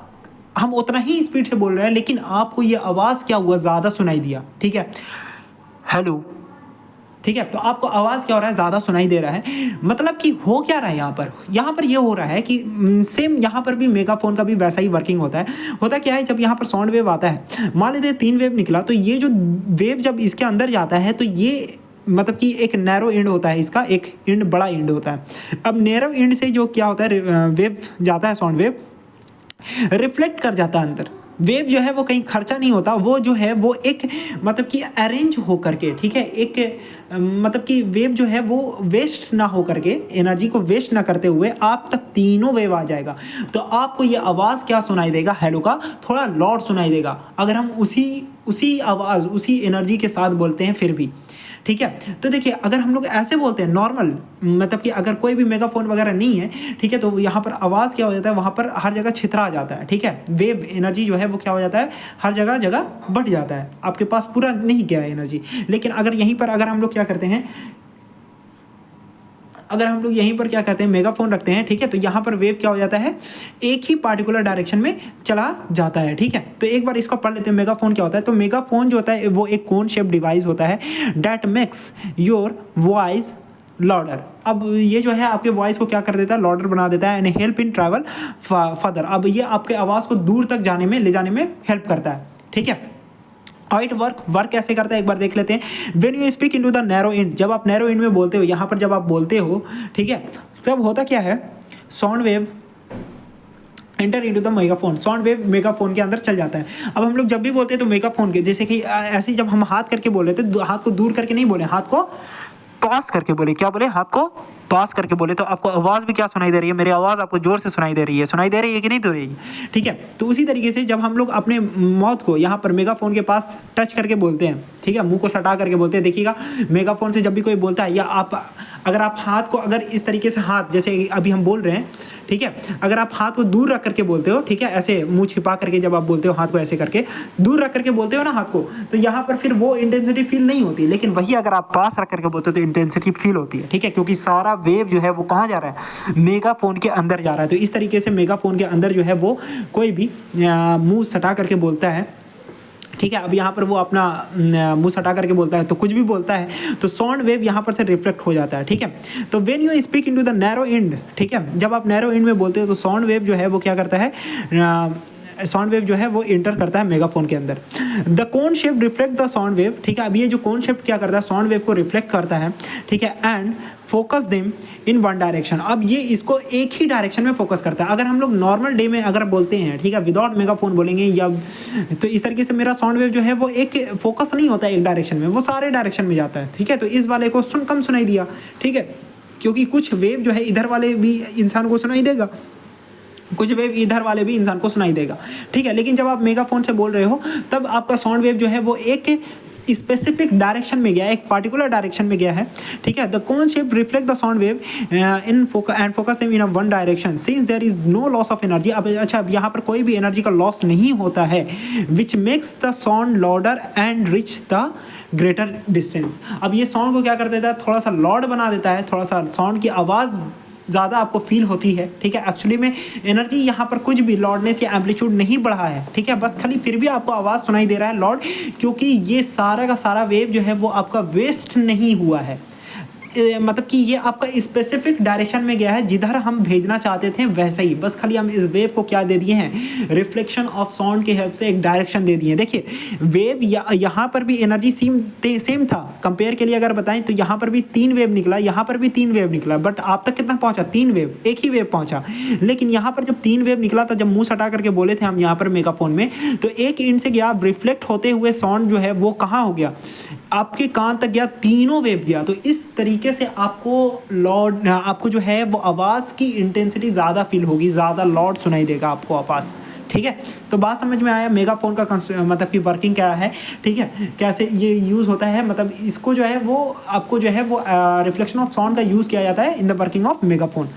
हम उतना ही स्पीड से बोल रहे हैं, लेकिन आपको ये आवाज़ क्या हुआ, ज़्यादा सुनाई दिया, ठीक है, हेलो, ठीक है। तो आपको आवाज़ क्या हो रहा है, ज़्यादा सुनाई दे रहा है। मतलब कि हो क्या रहा है यहाँ पर ये हो रहा है कि सेम यहाँ पर भी मेगाफोन का भी वैसा ही वर्किंग होता है। होता क्या है, जब यहाँ पर साउंड वेव आता है, मान लेते हैं 3 वेव निकला, तो ये जो वेव जब इसके अंदर जाता है तो ये मतलब कि एक नैरो एंड होता है, इसका एक एंड बड़ा एंड होता है। अब नैरो एंड से जो क्या होता है, वेव जाता है, साउंड वेव रिफ्लेक्ट कर जाता है अंदर। वेव जो है वो कहीं खर्चा नहीं होता, वो जो है वो एक मतलब कि अरेंज हो करके, ठीक है, एक मतलब कि वेव जो है वो वेस्ट ना हो करके, एनर्जी को वेस्ट ना करते हुए आप तक तीनों वेव आ जाएगा। तो आपको ये आवाज़ क्या सुनाई देगा, हेलो का थोड़ा लॉड सुनाई देगा, अगर हम उसी आवाज़ उसी एनर्जी के साथ बोलते हैं फिर भी, ठीक है। तो देखिए अगर हम लोग ऐसे बोलते हैं नॉर्मल, मतलब कि अगर कोई भी मेगाफोन वगैरह नहीं है, ठीक है, तो यहाँ पर आवाज़ क्या हो जाता है, वहाँ पर हर जगह छितरा आ जाता है, ठीक है, वेव एनर्जी जो है वो क्या हो जाता है, हर जगह जगह बढ़ जाता है, आपके पास पूरा नहीं गया है एनर्जी। लेकिन अगर यहीं पर अगर हम लोग क्या करते हैं, अगर हम लोग यहीं पर क्या कहते हैं, मेगाफोन रखते हैं, ठीक है, तो यहाँ पर वेव क्या हो जाता है, एक ही पार्टिकुलर डायरेक्शन में चला जाता है, ठीक है। तो एक बार इसको पढ़ लेते हैं, मेगाफोन क्या होता है। तो मेगाफोन जो होता है वो एक कोन शेप डिवाइस होता है that makes your voice Lauder. अब ये जो है आपके वॉइस को क्या कर देता है, लॉडर बना देता है, and help in travel further. अब ये आपके आवाज़ को दूर तक जाने में, ले जाने में हेल्प करता है, ठीक है। हाउ इट वर्क कैसे करता है एक बार देख लेते हैं। When you speak into the narrow and, जब आप नैरो एंड में बोलते हो, यहाँ पर जब आप बोलते हो, ठीक है, तब होता क्या है, sound wave enter into the megaphone, sound wave megaphone के अंदर चल जाता है। अब हम लोग जब भी बोलते हैं तो मेगाफोन के, जैसे कि ऐसे जब हम हाथ करके बोल रहे थे, हाथ को दूर करके नहीं बोले, हाथ को पास करके बोले, क्या बोले, हाथ को पास करके बोले, तो आपको आवाज़ भी क्या सुनाई दे रही है, मेरी आवाज़ आपको जोर से सुनाई दे रही है, कि नहीं दे रही है, ठीक है। तो उसी तरीके से जब हम लोग अपने माउथ को यहाँ पर मेगाफोन के पास टच करके बोलते हैं, ठीक है, मुंह को सटा करके बोलते हैं, देखिएगा मेगाफोन से जब भी कोई बोलता है, या आप अगर आप हाथ को अगर इस तरीके से हाथ, जैसे अभी हम बोल रहे हैं, ठीक है, अगर आप हाथ को दूर रख करके बोलते हो, ठीक है, ऐसे मुंह छिपा करके जब आप बोलते हो, हाथ को ऐसे करके दूर रख करके बोलते हो ना हाथ को, तो यहाँ पर फिर वो इंटेंसिटी फील नहीं होती। लेकिन वही अगर आप पास रख करके बोलते हो तो इंटेंसिटी फील होती है, ठीक है, क्योंकि सारा वेव जो है वो कहाँ जा रहा है, मेगाफोन के अंदर जा रहा है। तो इस तरीके से मेगाफोन के अंदर जो है वो कोई भी मुंह सटा करके बोलता है, ठीक है। अब यहाँ पर वो अपना मुंह सटा करके बोलता है, तो कुछ भी बोलता है तो साउंड वेव यहाँ पर से रिफ्लेक्ट हो जाता है, ठीक है। तो when you speak into the narrow and, ठीक है, जब आप नैरो एंड में बोलते हो तो साउंड वेव जो है वो क्या करता है, साउंड वेव जो है वो इंटर करता है मेगाफोन के अंदर। The cone shape reflect the sound wave, ठीक है। अब ये जो कोन शेप क्या करता है, साउंड वेव को रिफ्लेक्ट करता है, ठीक है, and focus them in one direction. अब ये इसको एक ही डायरेक्शन में फोकस करता है। अगर हम लोग नॉर्मल डे में अगर बोलते हैं, ठीक है, विदाउट मेगाफोन बोलेंगे या, तो इस तरीके से मेरा साउंड वेव जो है वो एक फोकस नहीं होता है एक डायरेक्शन में, वो सारे डायरेक्शन में जाता है, ठीक है। तो इस वाले को कम सुनाई दिया, ठीक है, क्योंकि कुछ वेव जो है इधर वाले भी इंसान को सुनाई देगा, कुछ वेव इधर वाले भी इंसान को सुनाई देगा, ठीक है। लेकिन जब आप मेगाफोन से बोल रहे हो तब आपका साउंड वेव जो है वो एक स्पेसिफिक डायरेक्शन में गया है, एक पार्टिकुलर डायरेक्शन में गया है, ठीक है। The cone shape reflect the sound wave in focus in one direction since there is no loss of energy. अब अच्छा, अब यहाँ पर कोई भी एनर्जी का लॉस नहीं होता है, which makes the sound louder and rich the greater distance. अब ये साउंड को क्या कर देता है, थोड़ा सा लाउड बना देता है, थोड़ा सा साउंड की आवाज़ ज़्यादा आपको फील होती है, ठीक है। एक्चुअली में एनर्जी यहाँ पर कुछ भी लॉडनेस या एम्पलीट्यूड नहीं बढ़ा है, ठीक है, बस खाली फिर भी आपको आवाज़ सुनाई दे रहा है लॉड, क्योंकि ये सारा का सारा वेव जो है वो आपका वेस्ट नहीं हुआ है। मतलब कि ये आपका स्पेसिफिक डायरेक्शन में गया है, जिधर हम भेजना चाहते थे वैसे ही, बस खाली हम इस वेव को क्या दे दिए हैं, रिफ्लेक्शन ऑफ साउंड की हेल्प से एक डायरेक्शन दे दिए हैं। देखिए वेव यहाँ पर भी एनर्जी सेम था, कंपेयर के लिए अगर बताएं तो यहाँ पर भी 3 वेव निकला, यहाँ पर भी 3 वेव निकला, बट आप तक कितना पहुँचा, 3 वेव, एक ही वेव पहुँचा। लेकिन यहाँ पर जब 3 वेव निकला था, जब मुँह सटा करके बोले थे हम यहाँ पर मेगाफोन में, तो एक इंड से गया, रिफ्लेक्ट होते हुए साउंड जो है वो कहाँ हो गया, आपके कान तक गया, तीनों वेव गया। तो इस तरीके से आपको जो है वो आवाज़ की इंटेंसिटी ज़्यादा फील होगी, ज़्यादा लाउड सुनाई देगा आपको आवाज़, ठीक है। तो बात समझ में आया मेगाफोन का मतलब कि वर्किंग क्या है, ठीक है, कैसे ये यूज़ होता है, मतलब इसको जो है वो आपको जो है वो रिफ्लेक्शन ऑफ साउंड का यूज़ किया जाता है in the working of megaphone.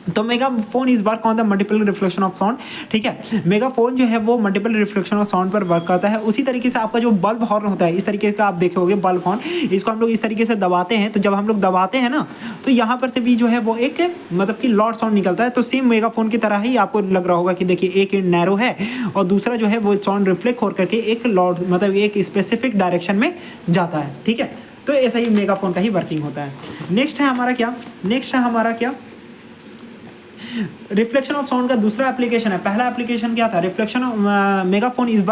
तो मेगाफोन इस work on the multiple reflection of sound, ठीक है। मेगाफोन जो है वो मल्टीपल रिफ्लेक्शन ऑफ साउंड पर वर्क करता है। उसी तरीके से आपका जो बल्ब हॉर्न होता है, इस तरीके का आप देखे होंगे बल्ब हॉर्न, इसको हम लोग इस तरीके से दबाते हैं। तो जब हम लोग दबाते हैं ना, तो यहाँ पर से भी जो है वो एक मतलब कि लॉर्ड साउंड निकलता है। तो सेम मेगाफोन की तरह ही आपको लग रहा होगा कि देखिए एक नैरो है और दूसरा जो है वो साउंड रिफ्लेक्ट हो करके एक लॉर्ड मतलब एक स्पेसिफिक डायरेक्शन में जाता है, ठीक है। तो ऐसा ही मेगाफोन का ही वर्किंग होता है। नेक्स्ट है हमारा क्या, रिफ्लेक्शन ऑफ साउंड का दूसरा एप्लीकेशन है। पहला एप्लीकेशन क्या था, reflection megaphone is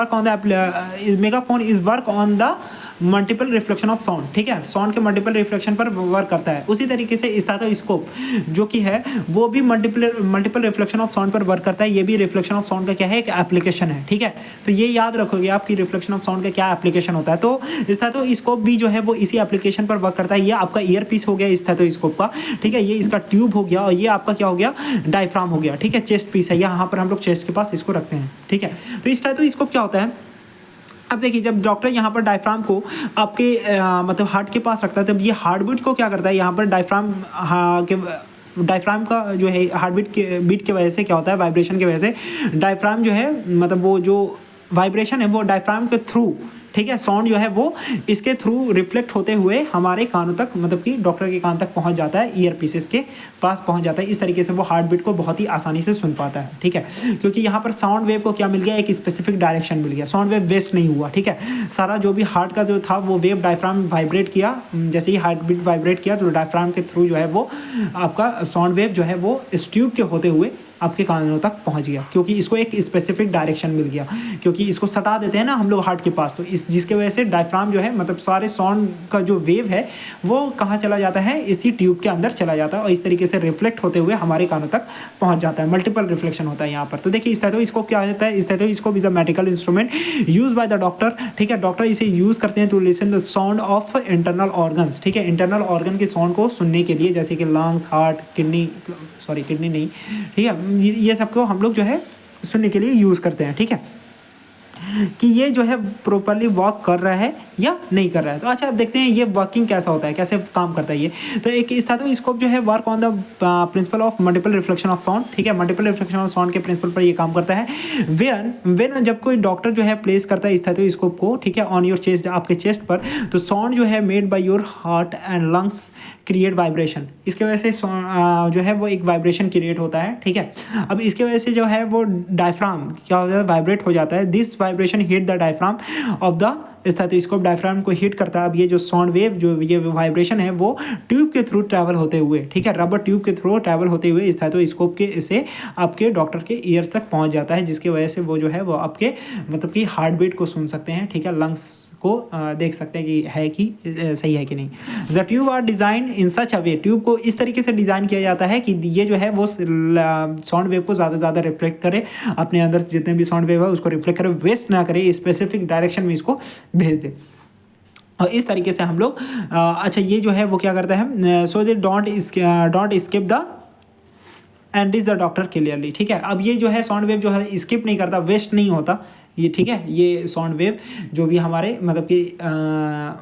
work on the multiple reflection of sound, ठीक है। साउंड के मल्टीपल रिफ्लेक्शन पर वर्क करता है। उसी तरीके से स्टेथोस्कोप जो कि है वो भी मल्टीपल रिफ्लेक्शन ऑफ साउंड पर वर्क करता है। ये भी रिफ्लेक्शन ऑफ साउंड का क्या है, एक एप्लीकेशन है, ठीक है। तो ये याद रखोगे आपकी रिफ्लेक्शन ऑफ साउंड का क्या एप्लीकेशन होता है। तो स्टेथोस्कोप भी जो है वो इसी एप्लीकेशन पर वर्क करता है। ये आपका ईयर पीस हो गया स्टेथोस्कोप का, ठीक है। ये इसका ट्यूब हो गया और ये आपका क्या हो गया, डायफ्राम हो गया, ठीक है। चेस्ट पीस है, यहाँ पर हम लोग चेस्ट के पास इसको रखते हैं, ठीक है। तो स्टेथोस्कोप क्या होता है, अब देखिए जब डॉक्टर यहाँ पर डायफ्राम को आपके मतलब हार्ट के पास रखता है, तब ये हार्ट बीट को क्या करता है, यहाँ पर डायफ्राम का जो है हार्ट बीट की वजह से क्या होता है, वाइब्रेशन की वजह से डायफ्राम जो है मतलब वो जो वाइब्रेशन है वो डायफ्राम के थ्रू, ठीक है, साउंड जो है वो इसके थ्रू रिफ्लेक्ट होते हुए हमारे कानों तक मतलब कि डॉक्टर के कान तक पहुंच जाता है, ईयर पीसेस के पास पहुंच जाता है। इस तरीके से वो हार्ट बीट को बहुत ही आसानी से सुन पाता है, ठीक है। क्योंकि यहाँ पर साउंड वेव को क्या मिल गया, एक स्पेसिफिक डायरेक्शन मिल गया, साउंड वेव वेस्ट नहीं हुआ, ठीक है। सारा जो भी हार्ट का जो था वो वेव डायफ्राम वाइब्रेट किया, जैसे ही हार्ट बीट वाइब्रेट किया तो डायफ्राम के थ्रू जो है वो आपका साउंड वेव जो है वो इस ट्यूब के होते हुए आपके कानों तक पहुंच गया, क्योंकि इसको एक स्पेसिफिक डायरेक्शन मिल गया। क्योंकि इसको सटा देते हैं ना हम लोग हार्ट के पास, तो इस जिसके वजह से डायफ्राम जो है मतलब सारे साउंड का जो वेव है वो कहाँ चला जाता है, इसी ट्यूब के अंदर चला जाता है और इस तरीके से रिफ्लेक्ट होते हुए हमारे कानों तक पहुंच जाता है। मल्टीपल रिफ्लेक्शन होता है यहाँ पर। तो देखिए स्टेथोस्कोप क्या होता है, stethoscope is a medical instrument use by the doctor, ठीक है। डॉक्टर इसे यूज करते हैं to listen the sound of internal organs, ठीक है। इंटरनल ऑर्गन के साउंड को सुनने के लिए, जैसे कि लंग्स, हार्ट, किडनी नहीं, ठीक है, ये सबको हम लोग जो है सुनने के लिए यूज़ करते हैं, ठीक है, कि ये जो है प्रॉपरली वर्क कर रहा है या नहीं कर रहा है। तो अच्छा अब देखते हैं ये वर्किंग कैसा होता है, कैसे काम करता है ये। तो एक स्टेथोस्कोप जो है work on the principle of multiple reflection of sound, ठीक है। मल्टीपल रिफ्लेक्शन ऑफ साउंड के प्रिंसिपल पर ये काम करता है। वेन जब कोई डॉक्टर जो है प्लेस करता है स्टेथोस्कोप को, ठीक है, ऑन योर चेस्ट, आपके चेस्ट पर, तो साउंड जो है made by your heart and lungs create vibration. इसके वजह से जो है वो एक वाइब्रेशन क्रिएट होता है, ठीक है। अब इसके वजह से जो है वो डायफ्राम क्या होता है, वाइब्रेट हो जाता है। This vibration hit the diaphragm of the stethoscope, diaphragm को हिट करता है। अब ये जो साउंड वेव, जो ये वाइब्रेशन है वो ट्यूब के थ्रू ट्रैवल होते हुए, ठीक है, रबर ट्यूब के थ्रू ट्रैवल होते हुए स्टेथोस्कोप के से आपके डॉक्टर के ईयर तक पहुंच जाता है, जिसकी वजह से वो जो है वो आपके मतलब कि हार्ट बीट को सुन सकते हैं, ठीक है, लंग्स को देख सकते हैं कि है कि सही है कि नहीं। The tube are design in such a way, tube को इस तरीके से डिज़ाइन किया जाता है कि ये जो है वो साउंड वेव को ज़्यादा से ज़्यादा रिफ्लेक्ट करे, अपने अंदर जितने भी साउंड वेव है उसको रिफ्लेक्ट करे, वेस्ट ना करे, स्पेसिफिक डायरेक्शन में इसको भेज दे। और इस तरीके से हम लोग अच्छा ये जो है वो क्या करता है, so they don't skip the end is the doctor clearly, ठीक है। अब ये जो है साउंड वेव जो है स्किप नहीं करता, वेस्ट नहीं होता ये, ठीक है। ये साउंड वेव जो भी हमारे मतलब कि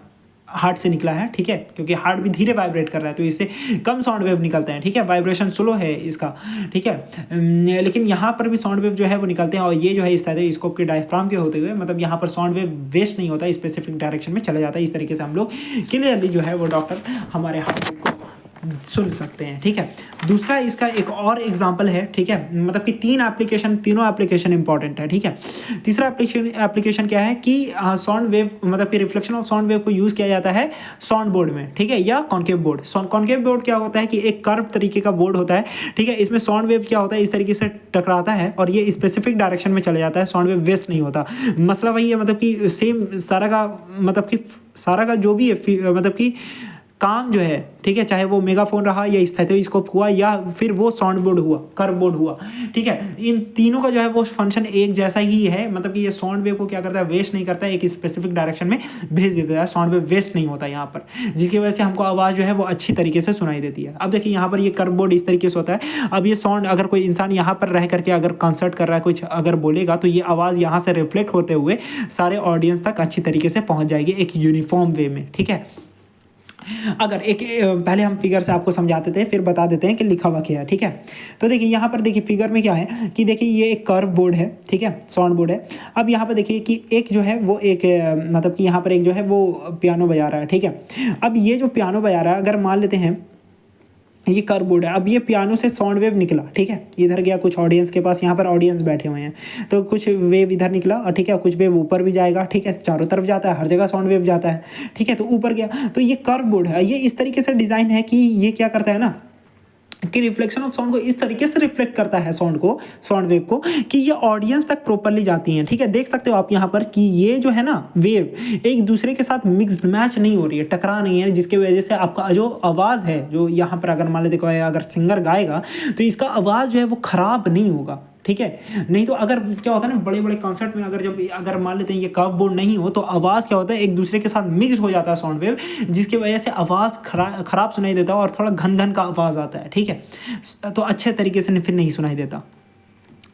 हार्ट से निकला है, ठीक है, क्योंकि हार्ट भी धीरे वाइब्रेट कर रहा है तो इससे कम साउंड वेव निकलते हैं, ठीक है, वाइब्रेशन स्लो है इसका, ठीक है। लेकिन यहाँ पर भी साउंड वेव जो है वो निकलते हैं और ये जो है स्टेथोस्कोप के डायफ्राम के होते हुए मतलब यहाँ पर साउंड वेव वेस्ट नहीं होता, स्पेसिफिक डायरेक्शन में चला जाता है। इस तरीके से हम लोग क्लियरली जो है वो डॉक्टर हमारे हार्ट को सुन सकते हैं, ठीक है। दूसरा इसका एक और एग्जांपल है, ठीक है, मतलब कि तीनों एप्लीकेशन इंपॉर्टेंट है, ठीक है। तीसरा एप्लीकेशन क्या है कि साउंड वेव मतलब कि रिफ्लेक्शन ऑफ साउंड वेव को यूज़ किया जाता है साउंड बोर्ड में, ठीक है, या कॉन्केव बोर्ड। कॉन्केव बोर्ड क्या होता है कि एक कर्व तरीके का बोर्ड होता है, ठीक है। इसमें साउंड वेव क्या होता है, इस तरीके से टकराता है और ये स्पेसिफिक डायरेक्शन में चला जाता है, साउंड वेव वेस्ट नहीं होता। मसला वही है मतलब कि सेम सारा का जो भी है मतलब कि काम जो है, ठीक है, चाहे वो मेगाफोन रहा या स्टेथोस्कोप हुआ या फिर वो साउंड बोर्ड हुआ, कर्व बोर्ड हुआ, ठीक है, इन तीनों का जो है वो फंक्शन एक जैसा ही है। मतलब कि ये साउंड वेव को क्या करता है, वेस्ट नहीं करता है, एक स्पेसिफिक डायरेक्शन में भेज देता है, साउंड वेव वेस्ट नहीं होता यहाँ पर, जिसकी वजह से हमको आवाज़ जो है वो अच्छी तरीके से सुनाई देती है। अब देखिए यहाँ पर ये कर्व बोर्ड इस तरीके से होता है। अब ये साउंड अगर कोई इंसान यहाँ पर रह करके अगर कंसर्ट कर रहा है, कुछ अगर बोलेगा तो ये आवाज़ यहाँ से रिफ्लेक्ट होते हुए सारे ऑडियंस तक अच्छी तरीके से पहुँच जाएगी एक यूनिफॉर्म वे में, ठीक है। अगर पहले हम फिगर से आपको समझाते थे, फिर बता देते हैं कि लिखा हुआ क्या है, ठीक है। तो देखिए यहाँ पर देखिए फिगर में क्या है कि देखिए ये एक कर्व बोर्ड है, ठीक है, साउंड बोर्ड है। अब यहाँ पर देखिए कि एक जो है वो एक मतलब कि यहाँ पर एक जो है वो पियानो बजा रहा है, ठीक है। अब ये जो पियानो बजा रहा है, अगर मान लेते हैं ये कर्व बोर्ड है, अब ये पियानो से साउंड वेव निकला, ठीक है, इधर गया कुछ ऑडियंस के पास, यहाँ पर ऑडियंस बैठे हुए हैं, तो कुछ वेव इधर निकला और ठीक है, कुछ वेव ऊपर भी जाएगा, ठीक है, चारों तरफ जाता है, हर जगह साउंड वेव जाता है, ठीक है, तो ऊपर गया। तो ये कर्व बोर्ड है, ये इस तरीके से डिज़ाइन है कि ये क्या करता है ना कि रिफ्लेक्शन ऑफ साउंड को इस तरीके से रिफ्लेक्ट करता है साउंड वेव को कि ये ऑडियंस तक प्रॉपरली जाती हैं, ठीक है। देख सकते हो आप यहाँ पर कि ये जो है ना वेव एक दूसरे के साथ मिक्स मैच नहीं हो रही है, टकरा नहीं है, जिसकी वजह से आपका जो आवाज़ है, जो यहाँ पर अगर मान लेते अगर सिंगर गाएगा तो इसका आवाज़ जो है वो ख़राब नहीं होगा, ठीक है। नहीं तो अगर क्या होता है ना बड़े बड़े कॉन्सर्ट में अगर मान लेते हैं ये कर्व बोर्ड नहीं हो तो आवाज़ क्या होता है एक दूसरे के साथ मिक्स हो जाता है साउंड वेव, जिसकी वजह से आवाज़ खराब सुनाई देता है और थोड़ा घन घन का आवाज़ आता है, ठीक है, तो अच्छे तरीके से फिर नहीं सुनाई देता।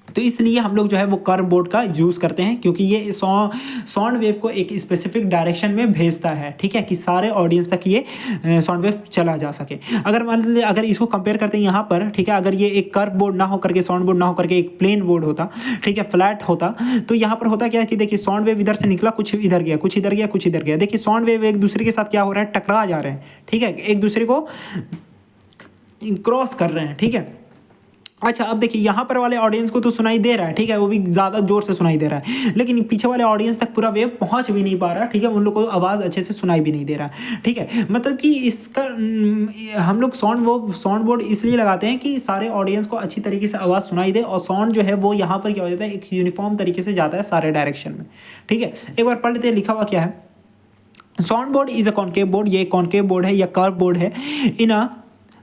तो इसलिए हम लोग जो है वो कर्व बोर्ड का यूज़ करते हैं, क्योंकि ये साउंड वेव को एक स्पेसिफिक डायरेक्शन में भेजता है, ठीक है, कि सारे ऑडियंस तक ये साउंड वेव चला जा सके। अगर मान लीजिए अगर इसको कंपेयर करते हैं यहाँ पर, ठीक है, अगर ये एक कर्व बोर्ड ना हो करके साउंड बोर्ड ना हो करके एक प्लेन बोर्ड होता, ठीक है, फ्लैट होता, तो यहाँ पर होता क्या है कि देखिए साउंड वेव इधर से निकला, कुछ इधर गया, कुछ इधर गया, कुछ इधर गया। देखिए साउंड वेव एक दूसरे के साथ क्या हो रहा है, टकरा जा रहे हैं, ठीक है, एक दूसरे को क्रॉस कर रहे हैं, ठीक है। अच्छा, अब देखिए यहाँ पर वाले ऑडियंस को तो सुनाई दे रहा है, ठीक है, वो भी ज़्यादा जोर से सुनाई दे रहा है, लेकिन पीछे वाले ऑडियंस तक पूरा वेव पहुँच भी नहीं पा रहा, ठीक है, उन लोगों को आवाज़ अच्छे से सुनाई भी नहीं दे रहा, ठीक है। मतलब कि इसका हम लोग साउंड बोर्ड इसलिए लगाते हैं कि सारे ऑडियंस को अच्छी तरीके से आवाज़ सुनाई दे और साउंड जो है वो यहाँ पर क्या हो जाता है एक यूनिफॉर्म तरीके से जाता है सारे डायरेक्शन में, ठीक है। एक बार पढ़ लेते हैं लिखा हुआ क्या है। Sound board is a concave board, ये कॉन्केव बोर्ड है या कर्व बोर्ड है इन अ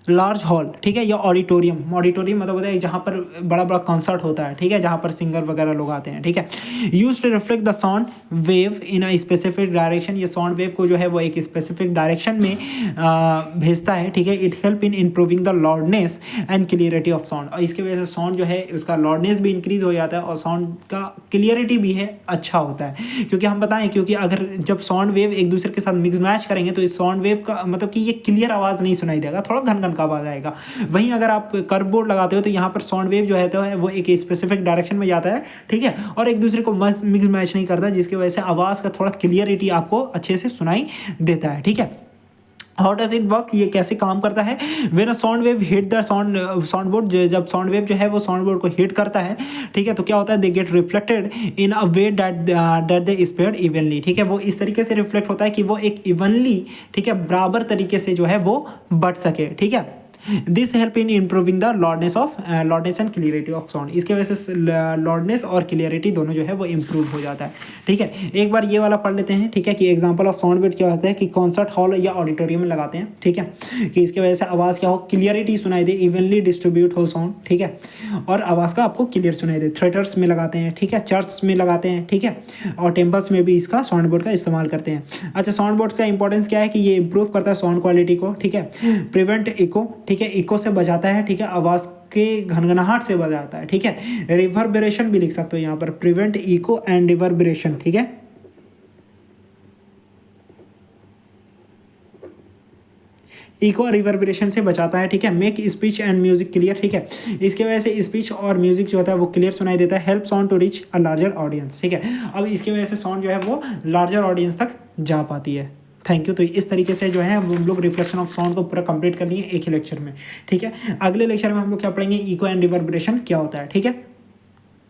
लार्ज हॉल, ठीक है, या ऑडिटोरियम मतलब होता है जहाँ पर बड़ा बड़ा कॉन्सर्ट होता है, ठीक है, जहाँ पर सिंगर वगैरह लोग आते हैं, ठीक है। Use to reflect the sound wave in a specific direction, ये साउंड वेव को जो है वो एक स्पेसिफिक डायरेक्शन में भेजता है, ठीक है। It help in improving the loudness and clarity of sound, और इसके वजह से साउंड जो है उसका लाउडनेस भी इंक्रीज हो जाता है और साउंड का क्लियरिटी भी है अच्छा होता है। क्योंकि हम बताएं, क्योंकि अगर जब साउंड वेव एक दूसरे के साथ मिक्स मैच करेंगे तो इस साउंड वेव का मतलब कि ये क्लियर आवाज़ नहीं सुनाई देगा, थोड़ा घन का आवाज़ आएगा। वहीं अगर आप कर्व बोर्ड लगाते हो तो यहाँ पर साउंड वेव जो है तो वो एक स्पेसिफिक डायरेक्शन में जाता है, ठीक है, और एक दूसरे को मिक्स मैच नहीं करता, जिसकी वजह से आवाज़ का थोड़ा क्लियरिटी आपको अच्छे से सुनाई देता है, ठीक है। हाउ डज इट वर्क, ये कैसे काम करता है। When a sound wave hit the sound board, जब साउंड वेव जो है वो साउंड बोर्ड को हिट करता है, ठीक है, तो क्या होता है they get reflected in a way that they spread evenly, ठीक है, वो इस तरीके से रिफ्लेक्ट होता है कि वो एक इवनली, ठीक है, बराबर तरीके से जो है वो बढ़ सके, ठीक है। This help in improving the loudness and clarity of sound, इसके वजह से लॉडनेस और क्लियरिटी दोनों जो है वो इम्प्रूव हो जाता है, ठीक है। एक बार ये वाला पढ़ लेते हैं, ठीक है, कि एग्जांपल ऑफ साउंड वेव क्या होता है कि कॉन्सर्ट हॉल या ऑडिटोरियम में लगाते हैं, ठीक है, कि इसके वजह से आवाज़ क्या हो क्लियरिटी सुनाई दे, इवनली डिस्ट्रीब्यूट हो साउंड, ठीक है, और आवाज़ का आपको क्लियर सुनाई दे। थिएटर्स में लगाते हैं, ठीक है, चर्च में लगाते हैं, ठीक है, और टेम्पल्स में भी इसका साउंड बोर्ड का इस्तेमाल करते हैं। अच्छा, साउंड बोर्ड का इंपॉर्टेंस क्या है कि ये इंप्रूव करता है साउंड क्वालिटी को, ठीक है, प्रिवेंट इको, ठीक है, इको से बचाता है, ठीक है, आवाज़ के घनघनाहट से बचाता है, ठीक है। रिवर्बरेशन भी लिख सकते हो यहाँ पर, प्रिवेंट इको एंड रिवर्बरेशन, ठीक है, इको रिवर्बरेशन से बचाता है, ठीक है। Make speech and music clear, ठीक है, इसके वजह से स्पीच और म्यूजिक जो होता है वो क्लियर सुनाई देता है। Help sound to reach a larger audience, ठीक है, अब इसकी वजह से साउंड जो है वो लार्जर ऑडियंस तक जा पाती है। Thank you. तो इस तरीके से जो है हम लोग रिफ्लेक्शन ऑफ साउंड को पूरा कंप्लीट कर लिए एक ही लेक्चर में, ठीक है। अगले लेक्चर में हम लोग क्या पढ़ेंगे, इको एंड रिवर्बरेशन क्या होता है, ठीक है।